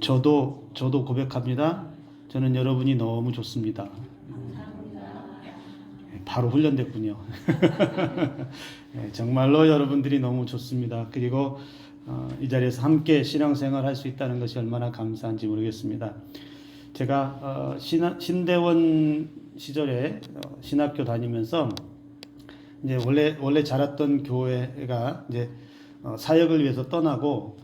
저도 고백합니다. 저는 여러분이 너무 좋습니다. 바로 훈련됐군요. 정말로 여러분들이 너무 좋습니다. 그리고 이 자리에서 함께 신앙생활 할 수 있다는 것이 얼마나 감사한지 모르겠습니다. 제가 신대원 시절에 신학교 다니면서 이제 원래 자랐던 교회가 이제 사역을 위해서 떠나고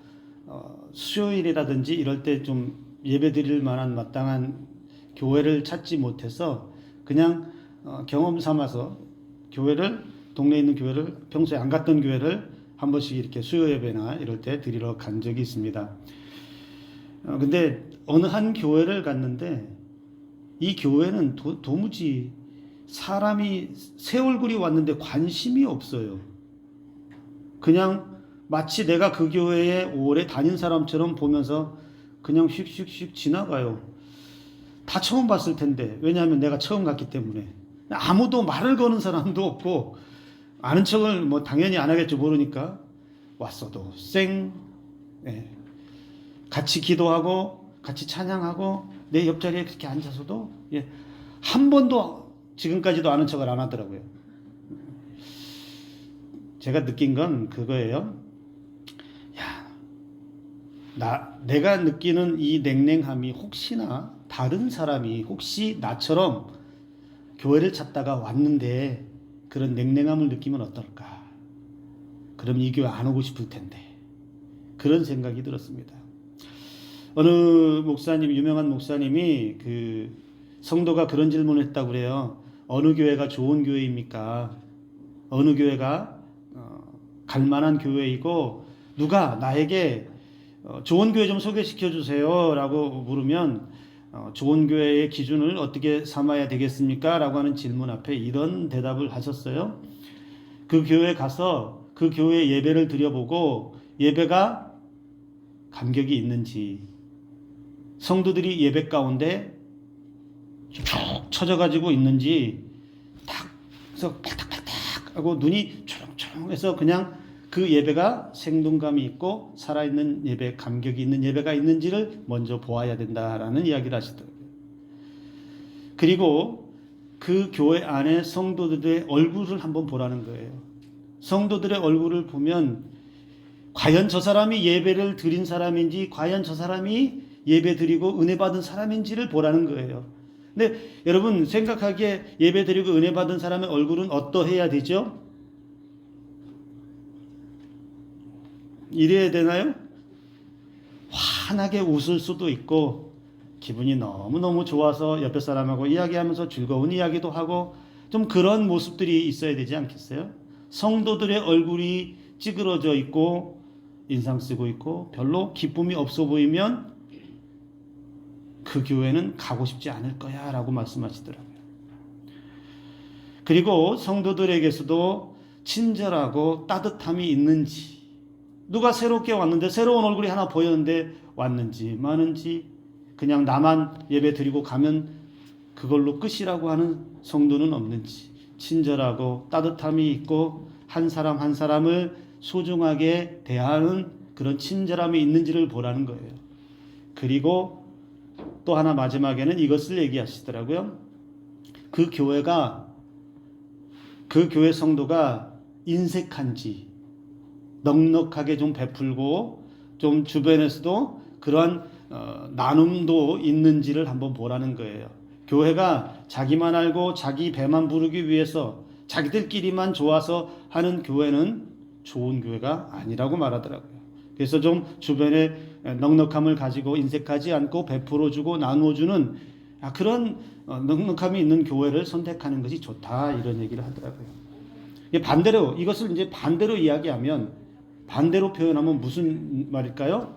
수요일이라든지 이럴 때 좀 예배 드릴 만한 마땅한 교회를 찾지 못해서 그냥 경험 삼아서 동네에 있는 교회를, 평소에 안 갔던 교회를 한 번씩 이렇게 수요 예배나 이럴 때 드리러 간 적이 있습니다. 근데 어느 한 교회를 갔는데 이 교회는 도무지 사람이 새 얼굴이 왔는데 관심이 없어요. 그냥 마치 내가 그 교회에 오래 다닌 사람처럼 보면서 그냥 휙휙휙 지나가요. 다 처음 봤을 텐데, 왜냐하면 내가 처음 갔기 때문에. 아무도 말을 거는 사람도 없고 아는 척을 뭐 당연히 안 하겠죠. 모르니까. 왔어도 같이 기도하고 같이 찬양하고 내 옆자리에 그렇게 앉아서도 한 번도 지금까지도 아는 척을 안 하더라고요. 제가 느낀 건 그거예요. 내가 느끼는 이 냉랭함이 혹시나 다른 사람이 혹시 나처럼 교회를 찾다가 왔는데 그런 냉랭함을 느끼면 어떨까? 그럼 이 교회 안 오고 싶을 텐데. 그런 생각이 들었습니다. 어느 유명한 목사님이 그 성도가 그런 질문을 했다고 그래요. 어느 교회가 좋은 교회입니까? 어느 교회가 갈만한 교회이고 누가 나에게 좋은 교회 좀 소개시켜 주세요 라고 물으면 좋은 교회의 기준을 어떻게 삼아야 되겠습니까? 라고 하는 질문 앞에 이런 대답을 하셨어요. 그 교회에 가서 그 교회 예배를 드려보고 예배가 감격이 있는지, 성도들이 예배 가운데 쭉 처져가지고 있는지 탁 해서 팍탁팍탁 하고 눈이 초롱초롱해서 그냥 그 예배가 생동감이 있고 살아있는 예배, 감격이 있는 예배가 있는지를 먼저 보아야 된다라는 이야기를 하시더라고요. 그리고 그 교회 안에 성도들의 얼굴을 한번 보라는 거예요. 성도들의 얼굴을 보면 과연 저 사람이 예배를 드린 사람인지, 과연 저 사람이 예배 드리고 은혜 받은 사람인지를 보라는 거예요. 근데 여러분 생각하기에 예배 드리고 은혜 받은 사람의 얼굴은 어떠해야 되죠? 이래야 되나요? 환하게 웃을 수도 있고 기분이 너무너무 좋아서 옆에 사람하고 이야기하면서 즐거운 이야기도 하고 좀 그런 모습들이 있어야 되지 않겠어요? 성도들의 얼굴이 찌그러져 있고 인상 쓰고 있고 별로 기쁨이 없어 보이면 그 교회는 가고 싶지 않을 거야 라고 말씀하시더라고요. 그리고 성도들에게서도 친절하고 따뜻함이 있는지, 누가 새롭게 왔는데 새로운 얼굴이 하나 보였는데 왔는지 마는지, 그냥 나만 예배 드리고 가면 그걸로 끝이라고 하는 성도는 없는지, 친절하고 따뜻함이 있고 한 사람 한 사람을 소중하게 대하는 그런 친절함이 있는지를 보라는 거예요. 그리고 또 하나 마지막에는 이것을 얘기하시더라고요. 그 교회 성도가 인색한지, 넉넉하게 좀 베풀고 좀 주변에서도 그러한 나눔도 있는지를 한번 보라는 거예요. 교회가 자기만 알고 자기 배만 부르기 위해서 자기들끼리만 좋아서 하는 교회는 좋은 교회가 아니라고 말하더라고요. 그래서 좀 주변에 넉넉함을 가지고 인색하지 않고 베풀어주고 나누어주는 그런 넉넉함이 있는 교회를 선택하는 것이 좋다, 이런 얘기를 하더라고요. 반대로 이것을 이제 반대로 이야기하면, 반대로 표현하면 무슨 말일까요?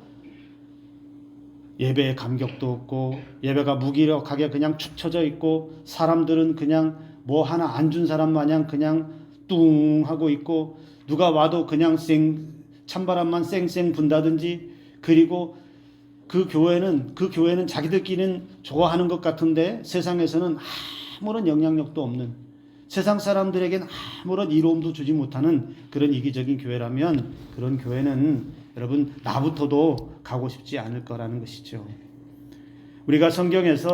예배에 감격도 없고 예배가 무기력하게 그냥 축 처져 있고 사람들은 그냥 뭐 하나 안 준 사람 마냥 그냥 뚱 하고 있고 누가 와도 그냥 찬바람만 쌩쌩 분다든지, 그리고 그 교회는 자기들끼리는 좋아하는 것 같은데 세상에서는 아무런 영향력도 없는, 세상 사람들에겐 아무런 이로움도 주지 못하는 그런 이기적인 교회라면 그런 교회는 여러분 나부터도 가고 싶지 않을 거라는 것이죠. 우리가 성경에서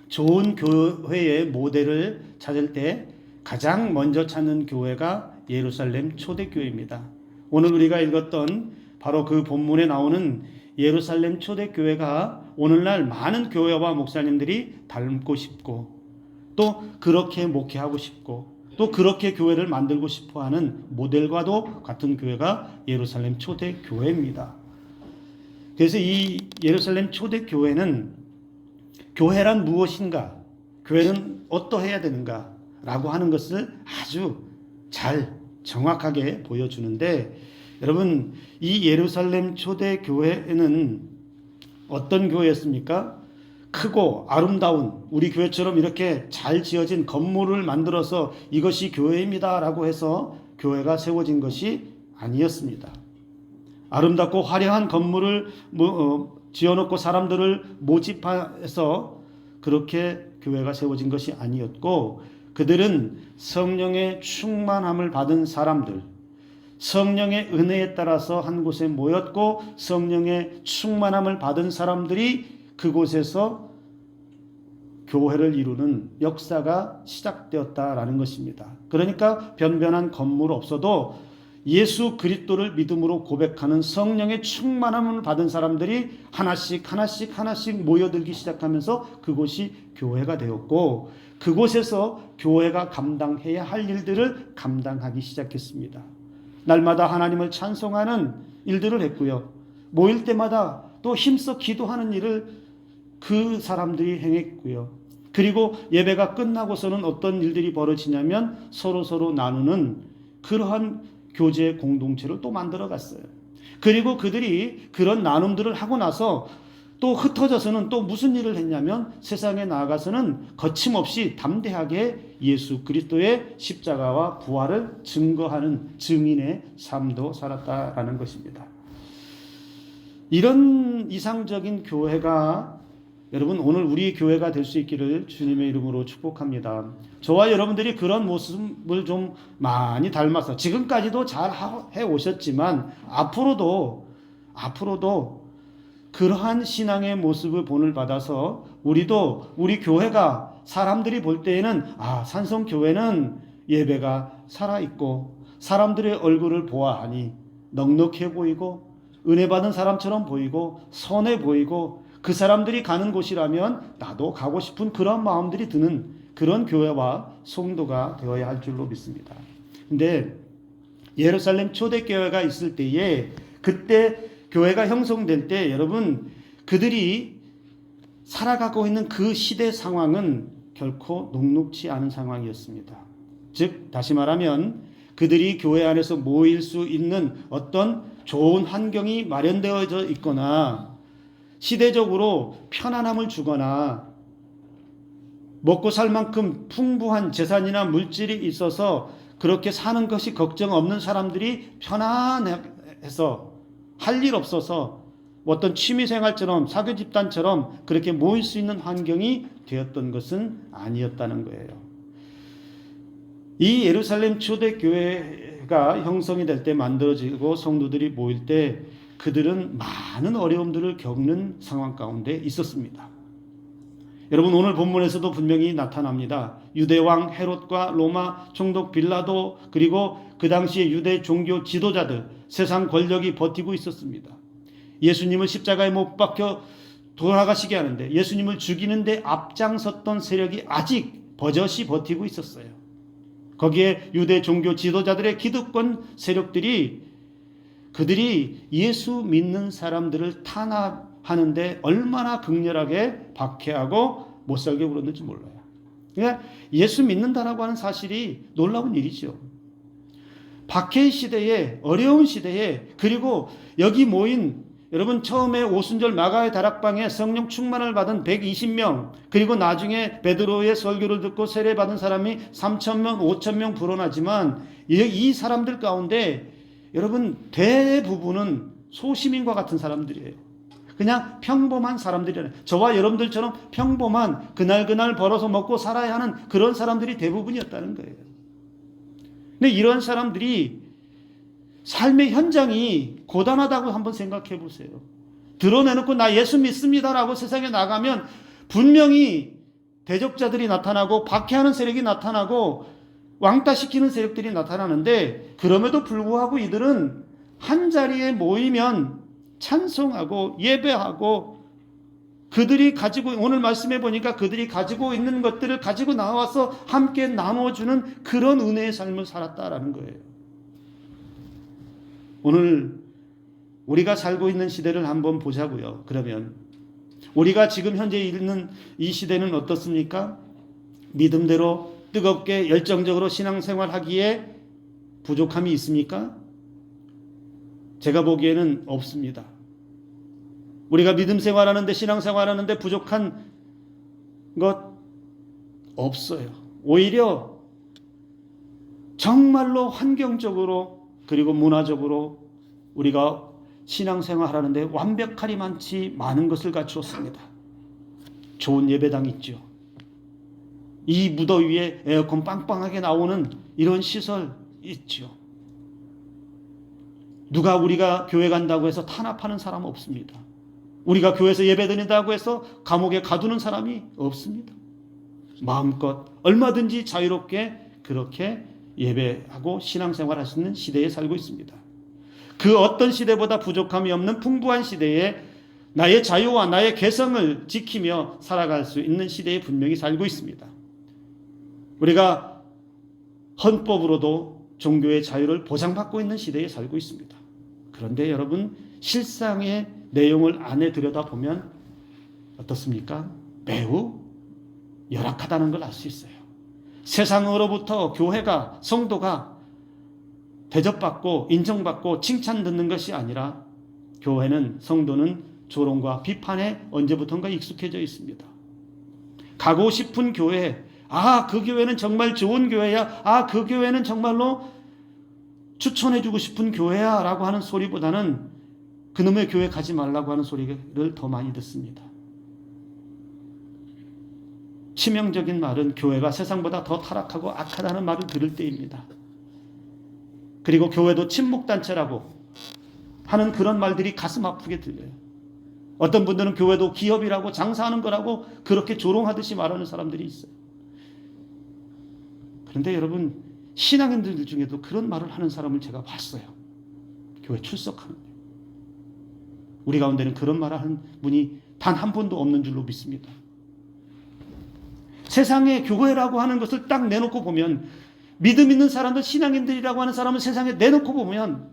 좋은 교회의 모델을 찾을 때 가장 먼저 찾는 교회가 예루살렘 초대교회입니다. 오늘 우리가 읽었던 바로 그 본문에 나오는 예루살렘 초대교회가 오늘날 많은 교회와 목사님들이 닮고 싶고 또 그렇게 목회하고 싶고 또 그렇게 교회를 만들고 싶어하는 모델과도 같은 교회가 예루살렘 초대교회입니다. 그래서 이 예루살렘 초대교회는 교회란 무엇인가, 교회는 어떠해야 되는가 라고 하는 것을 아주 잘 정확하게 보여주는데, 여러분 이 예루살렘 초대교회는 어떤 교회였습니까? 크고 아름다운 우리 교회처럼 이렇게 잘 지어진 건물을 만들어서 이것이 교회입니다 라고 해서 교회가 세워진 것이 아니었습니다. 아름답고 화려한 건물을 지어놓고 사람들을 모집해서 그렇게 교회가 세워진 것이 아니었고, 그들은 성령의 충만함을 받은 사람들, 성령의 은혜에 따라서 한 곳에 모였고 성령의 충만함을 받은 사람들이 그곳에서 교회를 이루는 역사가 시작되었다라는 것입니다. 그러니까 변변한 건물 없어도 예수 그리스도를 믿음으로 고백하는 성령의 충만함을 받은 사람들이 하나씩 모여들기 시작하면서 그곳이 교회가 되었고, 그곳에서 교회가 감당해야 할 일들을 감당하기 시작했습니다. 날마다 하나님을 찬송하는 일들을 했고요. 모일 때마다 또 힘써 기도하는 일을 그 사람들이 행했고요. 그리고 예배가 끝나고서는 어떤 일들이 벌어지냐면 서로 나누는 그러한 교제 공동체를 또 만들어 갔어요. 그리고 그들이 그런 나눔들을 하고 나서 또 흩어져서는 또 무슨 일을 했냐면 세상에 나아가서는 거침없이 담대하게 예수 그리스도의 십자가와 부활을 증거하는 증인의 삶도 살았다라는 것입니다. 이런 이상적인 교회가 여러분 오늘 우리 교회가 될 수 있기를 주님의 이름으로 축복합니다. 저와 여러분들이 그런 모습을 좀 많이 닮아서 지금까지도 잘 해오셨지만 앞으로도 그러한 신앙의 모습을 본을 받아서 우리도 우리 교회가 사람들이 볼 때에는 산성교회는 예배가 살아있고 사람들의 얼굴을 보아하니 넉넉해 보이고 은혜 받은 사람처럼 보이고 선해 보이고 그 사람들이 가는 곳이라면 나도 가고 싶은 그런 마음들이 드는 그런 교회와 성도가 되어야 할 줄로 믿습니다. 근데 예루살렘 초대교회가 있을 때에 그때 교회가 형성될 때 여러분 그들이 살아가고 있는 그 시대 상황은 결코 녹록지 않은 상황이었습니다. 즉 다시 말하면 그들이 교회 안에서 모일 수 있는 어떤 좋은 환경이 마련되어져 있거나 시대적으로 편안함을 주거나 먹고 살 만큼 풍부한 재산이나 물질이 있어서 그렇게 사는 것이 걱정 없는 사람들이 편안해서 할 일 없어서 어떤 취미생활처럼 사교 집단처럼 그렇게 모일 수 있는 환경이 되었던 것은 아니었다는 거예요. 이 예루살렘 초대교회가 형성이 될 때 만들어지고 성도들이 모일 때 그들은 많은 어려움들을 겪는 상황 가운데 있었습니다. 여러분 오늘 본문에서도 분명히 나타납니다. 유대왕 헤롯과 로마 총독 빌라도 그리고 그 당시에 유대 종교 지도자들 세상 권력이 버티고 있었습니다. 예수님을 십자가에 못 박혀 돌아가시게 하는데 예수님을 죽이는데 앞장섰던 세력이 아직 버젓이 버티고 있었어요. 거기에 유대 종교 지도자들의 기득권 세력들이 그들이 예수 믿는 사람들을 탄압하는데 얼마나 극렬하게 박해하고 못살게 굴었는지 몰라요. 그러니까 예수 믿는다라고 하는 사실이 놀라운 일이죠. 박해 시대에 어려운 시대에 그리고 여기 모인 여러분 처음에 오순절 마가의 다락방에 성령 충만을 받은 120명 그리고 나중에 베드로의 설교를 듣고 세례받은 사람이 3,000명 5,000명 불어나지만 이 사람들 가운데 여러분 대부분은 소시민과 같은 사람들이에요. 그냥 평범한 사람들이에요. 저와 여러분들처럼 평범한 그날 벌어서 먹고 살아야 하는 그런 사람들이 대부분이었다는 거예요. 근데 이런 사람들이 삶의 현장이 고단하다고 한번 생각해 보세요. 드러내놓고 나 예수 믿습니다라고 세상에 나가면 분명히 대적자들이 나타나고 박해하는 세력이 나타나고 왕따시키는 세력들이 나타나는데, 그럼에도 불구하고 이들은 한 자리에 모이면 찬송하고 예배하고, 그들이 가지고, 오늘 말씀해 보니까 그들이 가지고 있는 것들을 가지고 나와서 함께 나눠주는 그런 은혜의 삶을 살았다라는 거예요. 오늘 우리가 살고 있는 시대를 한번 보자고요. 그러면 우리가 지금 현재 있는 이 시대는 어떻습니까? 믿음대로 뜨겁게 열정적으로 신앙생활하기에 부족함이 있습니까? 제가 보기에는 없습니다. 우리가 믿음 생활하는데, 신앙생활하는데 부족한 것 없어요. 오히려 정말로 환경적으로 그리고 문화적으로 우리가 신앙생활하는데 완벽하리만치 많은 것을 갖추었습니다. 좋은 예배당 있죠. 이 무더위에 에어컨 빵빵하게 나오는 이런 시설 있죠. 누가 우리가 교회 간다고 해서 탄압하는 사람 없습니다. 우리가 교회에서 예배드린다고 해서 감옥에 가두는 사람이 없습니다. 마음껏 얼마든지 자유롭게 그렇게 예배하고 신앙생활할 수 있는 시대에 살고 있습니다. 그 어떤 시대보다 부족함이 없는 풍부한 시대에 나의 자유와 나의 개성을 지키며 살아갈 수 있는 시대에 분명히 살고 있습니다. 우리가 헌법으로도 종교의 자유를 보장받고 있는 시대에 살고 있습니다. 그런데 여러분, 실상의 내용을 안에 들여다보면 어떻습니까? 매우 열악하다는 걸 알 수 있어요. 세상으로부터 교회가, 성도가 대접받고 인정받고 칭찬 듣는 것이 아니라, 교회는, 성도는 조롱과 비판에 언제부턴가 익숙해져 있습니다. 가고 싶은 교회, 그 교회는 정말 좋은 교회야, 그 교회는 정말로 추천해주고 싶은 교회야 라고 하는 소리보다는 그놈의 교회 가지 말라고 하는 소리를 더 많이 듣습니다. 치명적인 말은 교회가 세상보다 더 타락하고 악하다는 말을 들을 때입니다. 그리고 교회도 친목단체라고 하는 그런 말들이 가슴 아프게 들려요. 어떤 분들은 교회도 기업이라고, 장사하는 거라고 그렇게 조롱하듯이 말하는 사람들이 있어요. 그런데 여러분, 신앙인들 중에도 그런 말을 하는 사람을 제가 봤어요. 교회 출석하는데. 우리 가운데는 그런 말을 하는 분이 단 한 분도 없는 줄로 믿습니다. 세상에 교회라고 하는 것을 딱 내놓고 보면, 믿음 있는 사람들, 신앙인들이라고 하는 사람을 세상에 내놓고 보면,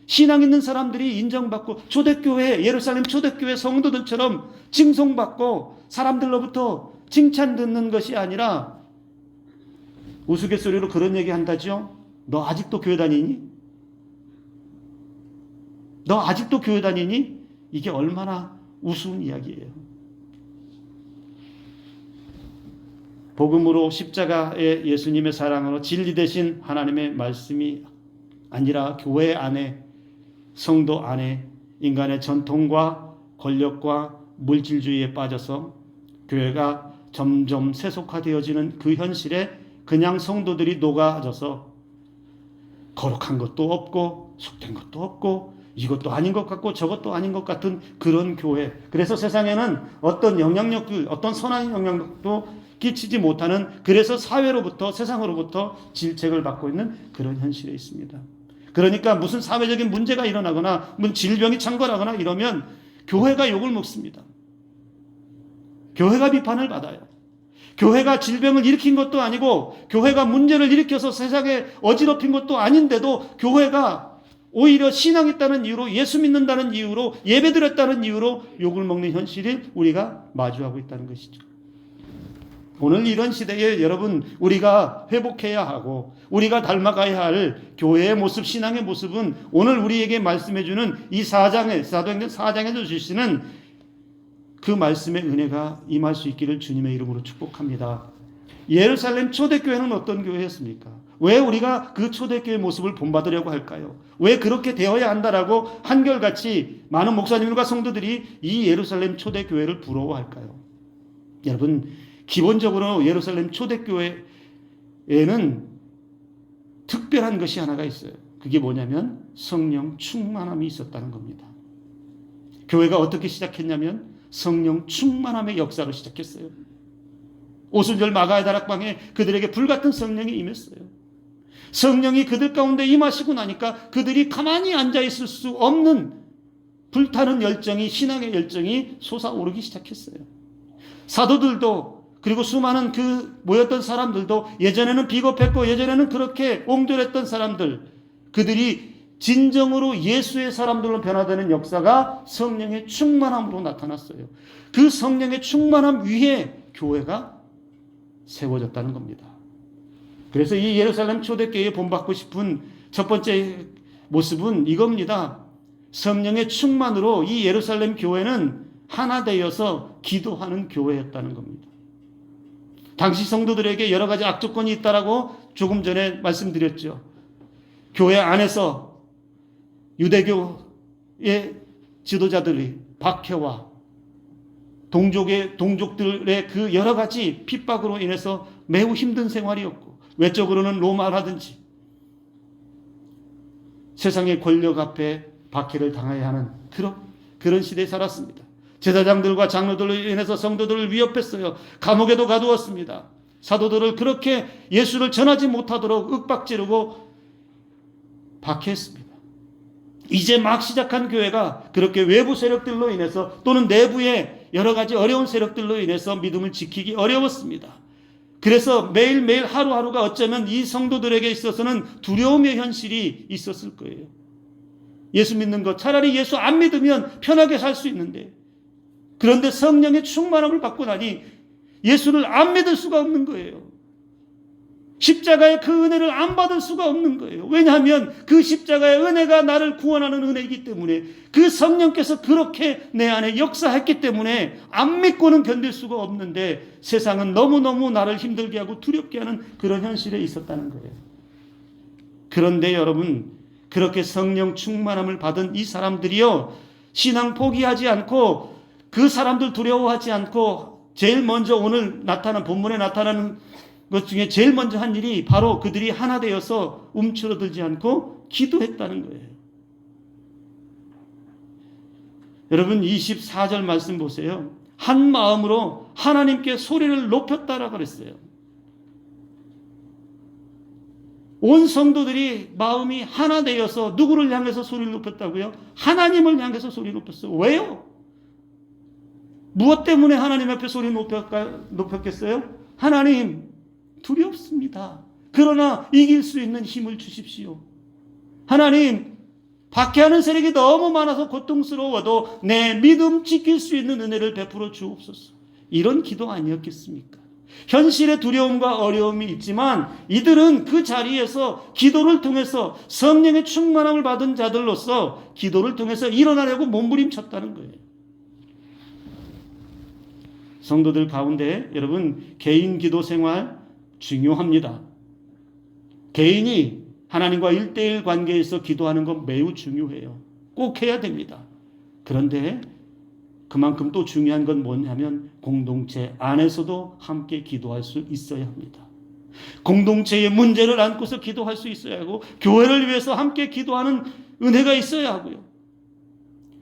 신앙 있는 사람들이 인정받고 초대교회, 예루살렘 초대교회 성도들처럼 칭송받고 사람들로부터 칭찬 듣는 것이 아니라 우스갯소리로 그런 얘기 한다죠. 너 아직도 교회 다니니? 너 아직도 교회 다니니? 이게 얼마나 우스운 이야기예요. 복음으로 십자가의 예수님의 사랑으로 진리 되신 하나님의 말씀이 아니라, 교회 안에, 성도 안에 인간의 전통과 권력과 물질주의에 빠져서 교회가 점점 세속화되어지는 그 현실에 그냥 성도들이 녹아져서 거룩한 것도 없고 속된 것도 없고 이것도 아닌 것 같고 저것도 아닌 것 같은 그런 교회. 그래서 세상에는 어떤 영향력들, 어떤 선한 영향력도 끼치지 못하는, 그래서 사회로부터, 세상으로부터 질책을 받고 있는 그런 현실에 있습니다. 그러니까 무슨 사회적인 문제가 일어나거나 무슨 질병이 창궐하거나 이러면 교회가 욕을 먹습니다. 교회가 비판을 받아요. 교회가 질병을 일으킨 것도 아니고, 교회가 문제를 일으켜서 세상에 어지럽힌 것도 아닌데도 교회가 오히려 신앙 있다는 이유로, 예수 믿는다는 이유로, 예배드렸다는 이유로 욕을 먹는 현실을 우리가 마주하고 있다는 것이죠. 오늘 이런 시대에 여러분, 우리가 회복해야 하고 우리가 닮아가야 할 교회의 모습, 신앙의 모습은 오늘 우리에게 말씀해주는 이 4장에, 사도행전 4장에서 주시는 그 말씀의 은혜가 임할 수 있기를 주님의 이름으로 축복합니다. 예루살렘 초대교회는 어떤 교회였습니까? 왜 우리가 그 초대교회의 모습을 본받으려고 할까요? 왜 그렇게 되어야 한다라고 한결같이 많은 목사님들과 성도들이 이 예루살렘 초대교회를 부러워할까요? 여러분, 기본적으로 예루살렘 초대교회에는 특별한 것이 하나가 있어요. 그게 뭐냐면 성령 충만함이 있었다는 겁니다. 교회가 어떻게 시작했냐면 성령 충만함의 역사를 시작했어요. 오순절 마가의 다락방에 그들에게 불같은 성령이 임했어요. 성령이 그들 가운데 임하시고 나니까 그들이 가만히 앉아있을 수 없는 불타는 열정이, 신앙의 열정이 솟아오르기 시작했어요. 사도들도, 그리고 수많은 그 모였던 사람들도 예전에는 비겁했고 예전에는 그렇게 옹졸했던 사람들, 그들이 진정으로 예수의 사람들로 변화되는 역사가 성령의 충만함으로 나타났어요. 그 성령의 충만함 위에 교회가 세워졌다는 겁니다. 그래서 이 예루살렘 초대교회에 본받고 싶은 첫 번째 모습은 이겁니다. 성령의 충만으로 이 예루살렘 교회는 하나 되어서 기도하는 교회였다는 겁니다. 당시 성도들에게 여러 가지 악조건이 있다라고 조금 전에 말씀드렸죠. 교회 안에서 유대교의 지도자들이 박해와 동족들의 그 여러 가지 핍박으로 인해서 매우 힘든 생활이었고, 외적으로는 로마라든지 세상의 권력 앞에 박해를 당해야 하는 그런 시대에 살았습니다. 제사장들과 장로들로 인해서 성도들을 위협했어요. 감옥에도 가두었습니다. 사도들을 그렇게 예수를 전하지 못하도록 윽박지르고 박해했습니다. 이제 막 시작한 교회가 그렇게 외부 세력들로 인해서 또는 내부의 여러 가지 어려운 세력들로 인해서 믿음을 지키기 어려웠습니다. 그래서 매일매일 하루하루가 어쩌면 이 성도들에게 있어서는 두려움의 현실이 있었을 거예요. 예수 믿는 것, 차라리 예수 안 믿으면 편하게 살 수 있는데, 그런데 성령의 충만함을 받고 나니 예수를 안 믿을 수가 없는 거예요. 십자가의 그 은혜를 안 받을 수가 없는 거예요. 왜냐하면 그 십자가의 은혜가 나를 구원하는 은혜이기 때문에, 그 성령께서 그렇게 내 안에 역사했기 때문에 안 믿고는 견딜 수가 없는데, 세상은 너무너무 나를 힘들게 하고 두렵게 하는 그런 현실에 있었다는 거예요. 그런데 여러분, 그렇게 성령 충만함을 받은 이 사람들이요, 신앙 포기하지 않고, 그 사람들 두려워하지 않고, 제일 먼저 오늘 본문에 나타나는 것 중에 제일 먼저 한 일이 바로 그들이 하나 되어서 움츠러들지 않고 기도했다는 거예요. 여러분 24절 말씀 보세요. 한 마음으로 하나님께 소리를 높였다라고 그랬어요. 온 성도들이 마음이 하나 되어서 누구를 향해서 소리를 높였다고요? 하나님을 향해서 소리를 높였어요. 왜요? 무엇 때문에 하나님 앞에 소리를 높였겠어요? 하나님, 두렵습니다. 그러나 이길 수 있는 힘을 주십시오. 하나님, 박해하는 세력이 너무 많아서 고통스러워도 내 믿음 지킬 수 있는 은혜를 베풀어 주옵소서. 이런 기도 아니었겠습니까? 현실의 두려움과 어려움이 있지만 이들은 그 자리에서 기도를 통해서 성령의 충만함을 받은 자들로서 기도를 통해서 일어나려고 몸부림쳤다는 거예요. 성도들 가운데 여러분, 개인 기도 생활 중요합니다. 개인이 하나님과 1:1 관계에서 기도하는 건 매우 중요해요. 꼭 해야 됩니다. 그런데 그만큼 또 중요한 건 뭐냐면 공동체 안에서도 함께 기도할 수 있어야 합니다. 공동체의 문제를 안고서 기도할 수 있어야 하고, 교회를 위해서 함께 기도하는 은혜가 있어야 하고요.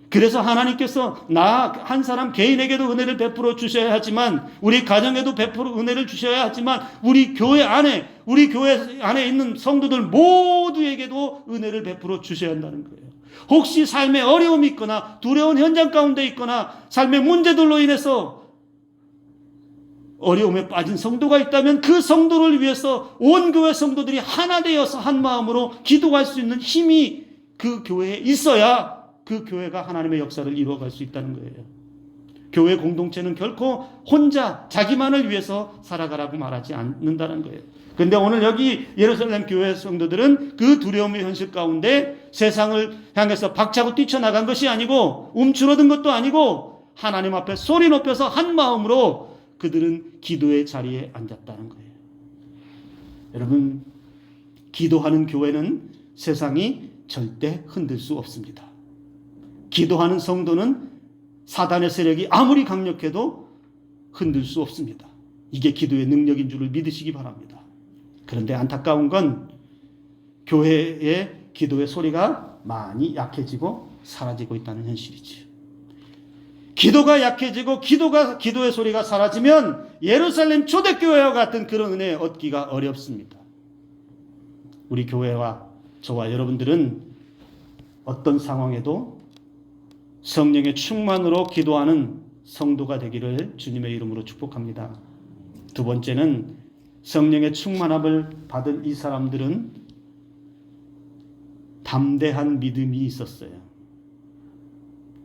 그래서 하나님께서 나 한 사람 개인에게도 은혜를 베풀어 주셔야 하지만, 우리 가정에도 베풀어 은혜를 주셔야 하지만, 우리 교회 안에 있는 성도들 모두에게도 은혜를 베풀어 주셔야 한다는 거예요. 혹시 삶에 어려움이 있거나 두려운 현장 가운데 있거나 삶의 문제들로 인해서 어려움에 빠진 성도가 있다면 그 성도를 위해서 온 교회 성도들이 하나 되어서 한 마음으로 기도할 수 있는 힘이 그 교회에 있어야 그 교회가 하나님의 역사를 이루어갈 수 있다는 거예요. 교회 공동체는 결코 혼자 자기만을 위해서 살아가라고 말하지 않는다는 거예요. 그런데 오늘 여기 예루살렘 교회 성도들은 그 두려움의 현실 가운데 세상을 향해서 박차고 뛰쳐나간 것이 아니고 움츠러든 것도 아니고 하나님 앞에 소리 높여서 한 마음으로 그들은 기도의 자리에 앉았다는 거예요. 여러분, 기도하는 교회는 세상이 절대 흔들 수 없습니다. 기도하는 성도는 사단의 세력이 아무리 강력해도 흔들 수 없습니다. 이게 기도의 능력인 줄을 믿으시기 바랍니다. 그런데 안타까운 건 교회에 기도의 소리가 많이 약해지고 사라지고 있다는 현실이지요. 기도가 약해지고 기도의 소리가 사라지면 예루살렘 초대교회와 같은 그런 은혜 얻기가 어렵습니다. 우리 교회와 저와 여러분들은 어떤 상황에도 성령의 충만으로 기도하는 성도가 되기를 주님의 이름으로 축복합니다. 두 번째는 성령의 충만함을 받은 이 사람들은 담대한 믿음이 있었어요.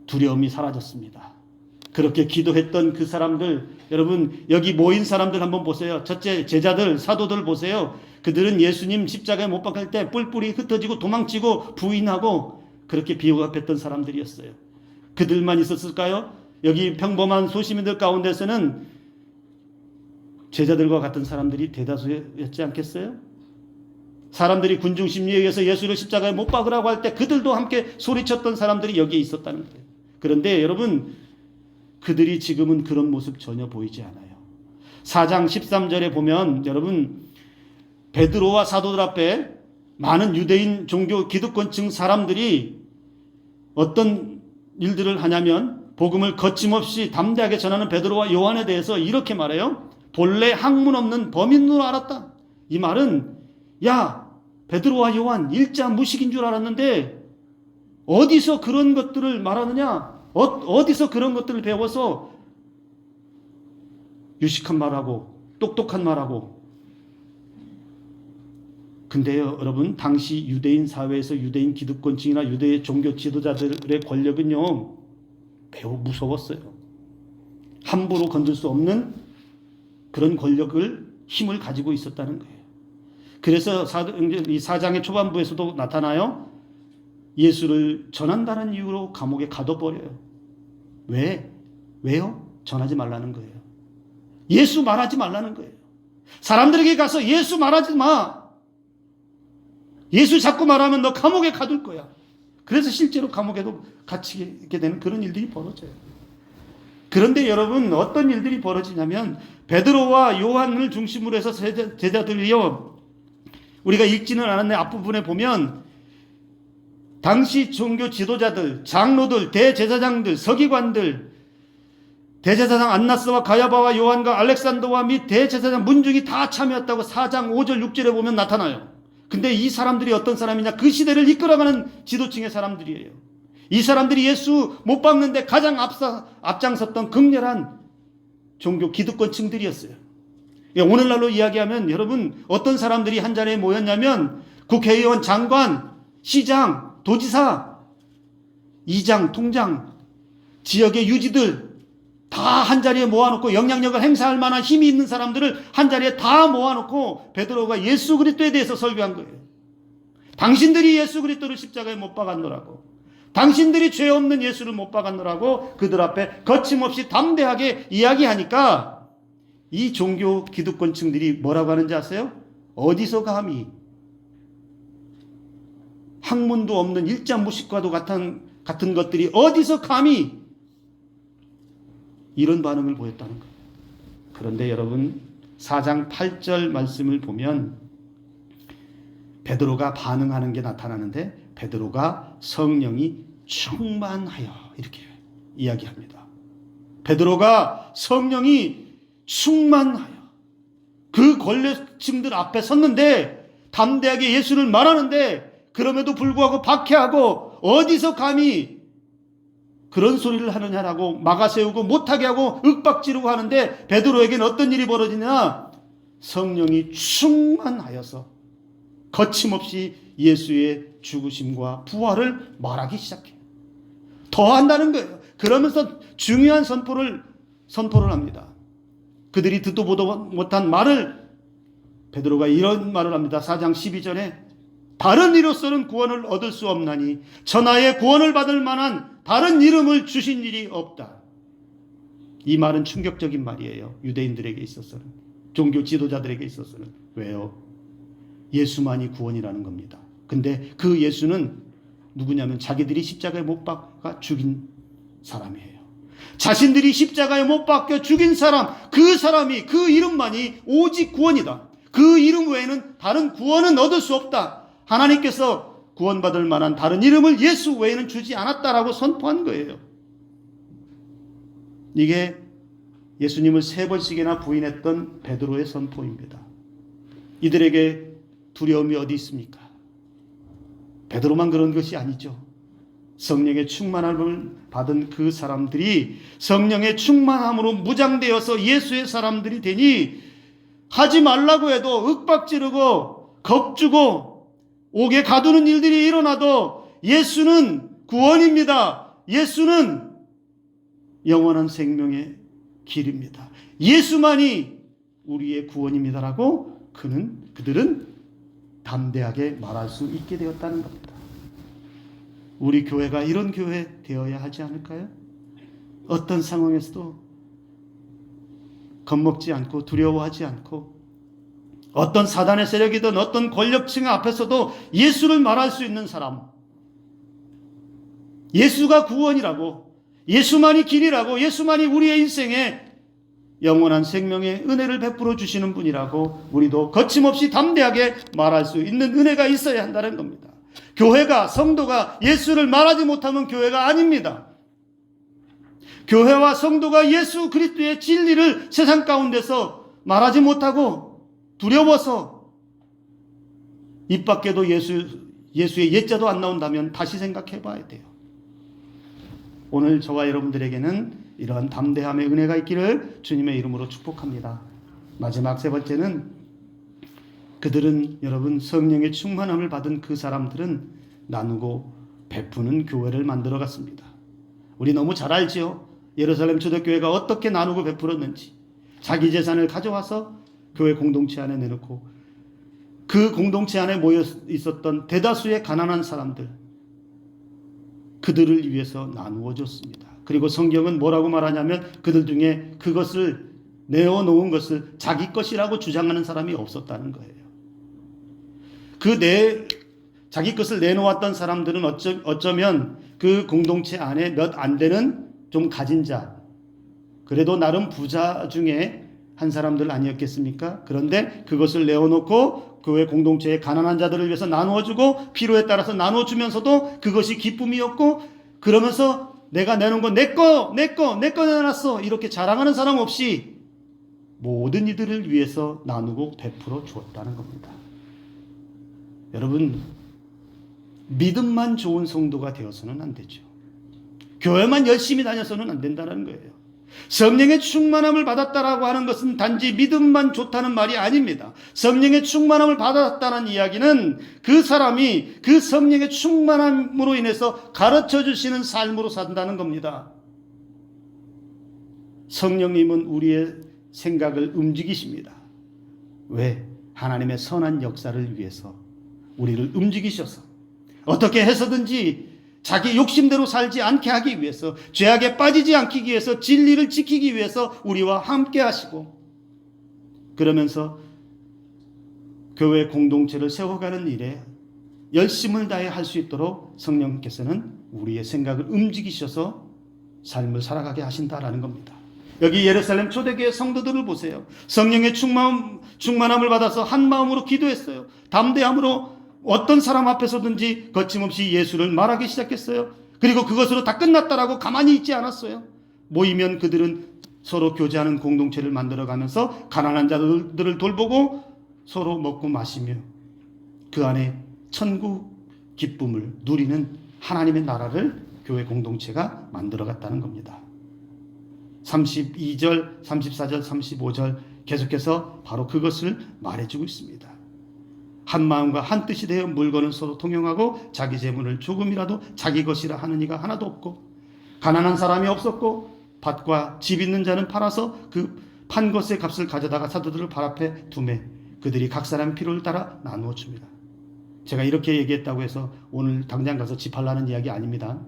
두려움이 사라졌습니다. 그렇게 기도했던 그 사람들, 여러분 여기 모인 사람들 한번 보세요. 첫째 제자들, 사도들 보세요. 그들은 예수님 십자가에 못 박힐 때 뿔뿔이 흩어지고 도망치고 부인하고 그렇게 비호감했던 사람들이었어요. 그들만 있었을까요? 여기 평범한 소시민들 가운데서는 제자들과 같은 사람들이 대다수였지 않겠어요? 사람들이 군중 심리에 의해서 예수를 십자가에 못 박으라고 할 때 그들도 함께 소리쳤던 사람들이 여기에 있었다는 거예요. 그런데 여러분 그들이 지금은 그런 모습 전혀 보이지 않아요. 4장 13절에 보면 여러분 베드로와 사도들 앞에 많은 유대인 종교 기득권층 사람들이 어떤 일들을 하냐면 복음을 거침없이 담대하게 전하는 베드로와 요한에 대해서 이렇게 말해요. 본래 학문 없는 범인으로 알았다. 이 말은 야 베드로와 요한 일자 무식인 줄 알았는데 어디서 그런 것들을 말하느냐? 어디서 그런 것들을 배워서 유식한 말하고 똑똑한 말하고. 근데요 여러분 당시 유대인 사회에서 유대인 기득권층이나 유대 종교 지도자들의 권력은요 매우 무서웠어요. 함부로 건들 수 없는 그런 권력을 힘을 가지고 있었다는 거예요. 그래서 이 4장의 초반부에서도 나타나요. 예수를 전한다는 이유로 감옥에 가둬버려요. 왜요? 전하지 말라는 거예요. 예수 말하지 말라는 거예요. 사람들에게 가서 예수 말하지 마. 예수 자꾸 말하면 너 감옥에 가둘 거야. 그래서 실제로 감옥에도 갇히게 되는 그런 일들이 벌어져요. 그런데 여러분 어떤 일들이 벌어지냐면 베드로와 요한을 중심으로 해서 제자들이요. 우리가 읽지는 않았는데 앞부분에 보면 당시 종교 지도자들, 장로들, 대제사장들, 서기관들, 대제사장 안나스와 가야바와 요한과 알렉산더와 및 대제사장 문중이 다 참여했다고 4장 5절 6절에 보면 나타나요. 근데 이 사람들이 어떤 사람이냐? 그 시대를 이끌어가는 지도층의 사람들이에요. 이 사람들이 예수 못 박는데 가장 앞장섰던 극렬한 종교 기득권층들이었어요. 오늘날로 이야기하면 여러분 어떤 사람들이 한 자리에 모였냐면 국회의원, 장관, 시장, 도지사, 이장, 통장, 지역의 유지들 다 한 자리에 모아놓고 영향력을 행사할 만한 힘이 있는 사람들을 한 자리에 다 모아놓고 베드로가 예수 그리스도에 대해서 설교한 거예요. 당신들이 예수 그리스도를 십자가에 못 박았노라고, 당신들이 죄 없는 예수를 못 박았노라고 그들 앞에 거침없이 담대하게 이야기하니까 이 종교 기득권층들이 뭐라고 하는지 아세요? 어디서 감히 학문도 없는 일자무식과도 같은 것들이 어디서 감히 이런 반응을 보였다는 거예요. 그런데 여러분 4장 8절 말씀을 보면 베드로가 반응하는 게 나타나는데 베드로가 성령이 충만하여 이렇게 이야기합니다. 베드로가 성령이 충만하여 그 권력층들 앞에 섰는데 담대하게 예수를 말하는데 그럼에도 불구하고 박해하고 어디서 감히 그런 소리를 하느냐라고 막아세우고 못하게 하고 윽박지르고 하는데 베드로에게는 어떤 일이 벌어지냐? 성령이 충만하여서 거침없이 예수의 죽으심과 부활을 말하기 시작해요. 더 한다는 거예요. 그러면서 중요한 선포를 합니다. 그들이 듣도 보도 못한 말을 베드로가 이런 말을 합니다. 4장 12절에 다른 이로서는 구원을 얻을 수 없나니 천하에 구원을 받을 만한 다른 이름을 주신 일이 없다. 이 말은 충격적인 말이에요. 유대인들에게 있어서는, 종교 지도자들에게 있어서는. 왜요? 예수만이 구원이라는 겁니다. 근데 그 예수는 누구냐면 자기들이 십자가에 못 박아 죽인 사람이에요. 자신들이 십자가에 못 박혀 죽인 사람, 그 사람이, 그 이름만이 오직 구원이다. 그 이름 외에는 다른 구원은 얻을 수 없다. 하나님께서 구원받을 만한 다른 이름을 예수 외에는 주지 않았다라고 선포한 거예요. 이게 예수님을 3번씩이나 부인했던 베드로의 선포입니다. 이들에게 두려움이 어디 있습니까? 베드로만 그런 것이 아니죠. 성령의 충만함을 받은 그 사람들이 성령의 충만함으로 무장되어서 예수의 사람들이 되니 하지 말라고 해도 윽박지르고 겁주고 옥에 가두는 일들이 일어나도 예수는 구원입니다. 예수는 영원한 생명의 길입니다. 예수만이 우리의 구원입니다라고 그들은 담대하게 말할 수 있게 되었다는 겁니다. 우리 교회가 이런 교회 되어야 하지 않을까요? 어떤 상황에서도 겁먹지 않고 두려워하지 않고 어떤 사단의 세력이든 어떤 권력층 앞에서도 예수를 말할 수 있는 사람, 예수가 구원이라고, 예수만이 길이라고, 예수만이 우리의 인생에 영원한 생명의 은혜를 베풀어 주시는 분이라고 우리도 거침없이 담대하게 말할 수 있는 은혜가 있어야 한다는 겁니다. 교회가, 성도가 예수를 말하지 못하면 교회가 아닙니다. 교회와 성도가 예수 그리스도의 진리를 세상 가운데서 말하지 못하고 두려워서 입 밖에도 예수의 예자도 안 나온다면 다시 생각해 봐야 돼요. 오늘 저와 여러분들에게는 이러한 담대함의 은혜가 있기를 주님의 이름으로 축복합니다. 마지막 3번째는 그들은 여러분 성령의 충만함을 받은 그 사람들은 나누고 베푸는 교회를 만들어 갔습니다. 우리 너무 잘 알지요. 예루살렘 초대교회가 어떻게 나누고 베풀었는지. 자기 재산을 가져와서 교회 공동체 안에 내놓고 그 공동체 안에 모여 있었던 대다수의 가난한 사람들, 그들을 위해서 나누어 줬습니다. 그리고 성경은 뭐라고 말하냐면 그들 중에 그것을 내어놓은 것을 자기 것이라고 주장하는 사람이 없었다는 거예요. 자기 것을 내놓았던 사람들은 어쩌면 그 공동체 안에 몇 안 되는 좀 가진 자, 그래도 나름 부자 중에 한 사람들 아니었겠습니까? 그런데 그것을 내어놓고 교회 공동체의 가난한 자들을 위해서 나누어주고 필요에 따라서 나누어주면서도 그것이 기쁨이었고, 그러면서 내가 내놓은 건 내 거 내놨어 이렇게 자랑하는 사람 없이 모든 이들을 위해서 나누고 베풀어 주었다는 겁니다. 여러분, 믿음만 좋은 성도가 되어서는 안 되죠. 교회만 열심히 다녀서는 안 된다는 거예요. 성령의 충만함을 받았다라고 하는 것은 단지 믿음만 좋다는 말이 아닙니다. 성령의 충만함을 받았다는 이야기는 그 사람이 그 성령의 충만함으로 인해서 가르쳐 주시는 삶으로 산다는 겁니다. 성령님은 우리의 생각을 움직이십니다. 왜? 하나님의 선한 역사를 위해서 우리를 움직이셔서 어떻게 해서든지 자기 욕심대로 살지 않게 하기 위해서, 죄악에 빠지지 않기 위해서, 진리를 지키기 위해서 우리와 함께 하시고, 그러면서 교회 공동체를 세워가는 일에 열심을 다해 할 수 있도록 성령께서는 우리의 생각을 움직이셔서 삶을 살아가게 하신다라는 겁니다. 여기 예루살렘 초대교회 성도들을 보세요. 성령의 충만함을 받아서 한 마음으로 기도했어요. 담대함으로 어떤 사람 앞에서든지 거침없이 예수를 말하기 시작했어요. 그리고 그것으로 다 끝났다라고 가만히 있지 않았어요. 모이면 그들은 서로 교제하는 공동체를 만들어가면서 가난한 자들을 돌보고 서로 먹고 마시며 그 안에 천국 기쁨을 누리는 하나님의 나라를 교회 공동체가 만들어갔다는 겁니다. 32절, 34절, 35절 계속해서 바로 그것을 말해주고 있습니다. 한 마음과 한 뜻이 되어 물건을 서로 통용하고 자기 재물을 조금이라도 자기 것이라 하는 이가 하나도 없고, 가난한 사람이 없었고 밭과 집 있는 자는 팔아서 그 판 것의 값을 가져다가 사도들을 발 앞에 두매 그들이 각 사람의 필요를 따라 나누어 줍니다. 제가 이렇게 얘기했다고 해서 오늘 당장 가서 집 팔라는 이야기 아닙니다.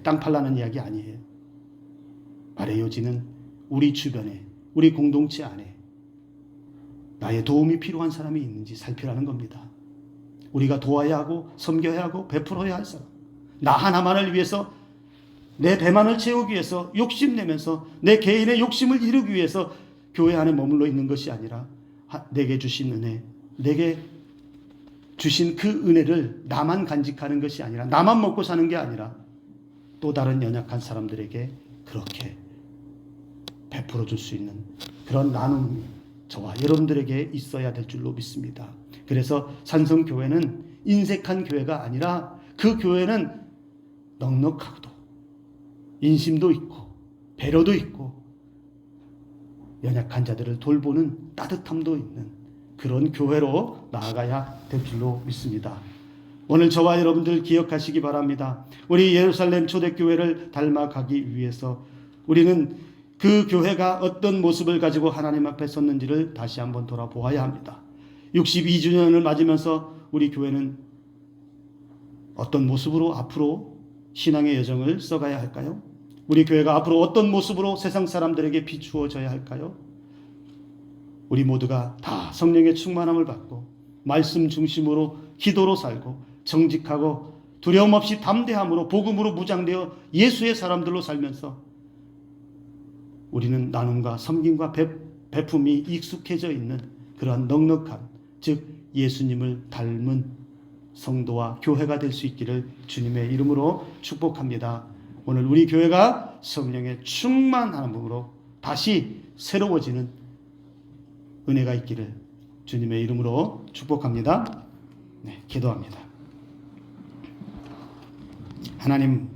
땅 팔라는 이야기 아니에요. 말의 요지는 우리 주변에, 우리 공동체 안에 나의 도움이 필요한 사람이 있는지 살피라는 겁니다. 우리가 도와야 하고 섬겨야 하고 베풀어야 할 사람, 나 하나만을 위해서, 내 배만을 채우기 위해서 욕심내면서 내 개인의 욕심을 이루기 위해서 교회 안에 머물러 있는 것이 아니라 내게 주신 은혜, 내게 주신 그 은혜를 나만 간직하는 것이 아니라, 나만 먹고 사는 게 아니라 또 다른 연약한 사람들에게 그렇게 베풀어 줄 수 있는 그런 나눔이 저와 여러분들에게 있어야 될 줄로 믿습니다. 그래서 산성교회는 인색한 교회가 아니라, 그 교회는 넉넉하고도 인심도 있고 배려도 있고 연약한 자들을 돌보는 따뜻함도 있는 그런 교회로 나아가야 될 줄로 믿습니다. 오늘 저와 여러분들 기억하시기 바랍니다. 우리 예루살렘 초대교회를 닮아가기 위해서 우리는 그 교회가 어떤 모습을 가지고 하나님 앞에 섰는지를 다시 한번 돌아보아야 합니다. 62주년을 맞으면서 우리 교회는 어떤 모습으로 앞으로 신앙의 여정을 써가야 할까요? 우리 교회가 앞으로 어떤 모습으로 세상 사람들에게 비추어져야 할까요? 우리 모두가 다 성령의 충만함을 받고 말씀 중심으로 기도로 살고 정직하고 두려움 없이 담대함으로 복음으로 무장되어 예수의 사람들로 살면서 우리는 나눔과 섬김과 베품이 익숙해져 있는 그러한 넉넉한, 즉 예수님을 닮은 성도와 교회가 될 수 있기를 주님의 이름으로 축복합니다. 오늘 우리 교회가 성령의 충만함으로 다시 새로워지는 은혜가 있기를 주님의 이름으로 축복합니다. 네, 기도합니다. 하나님,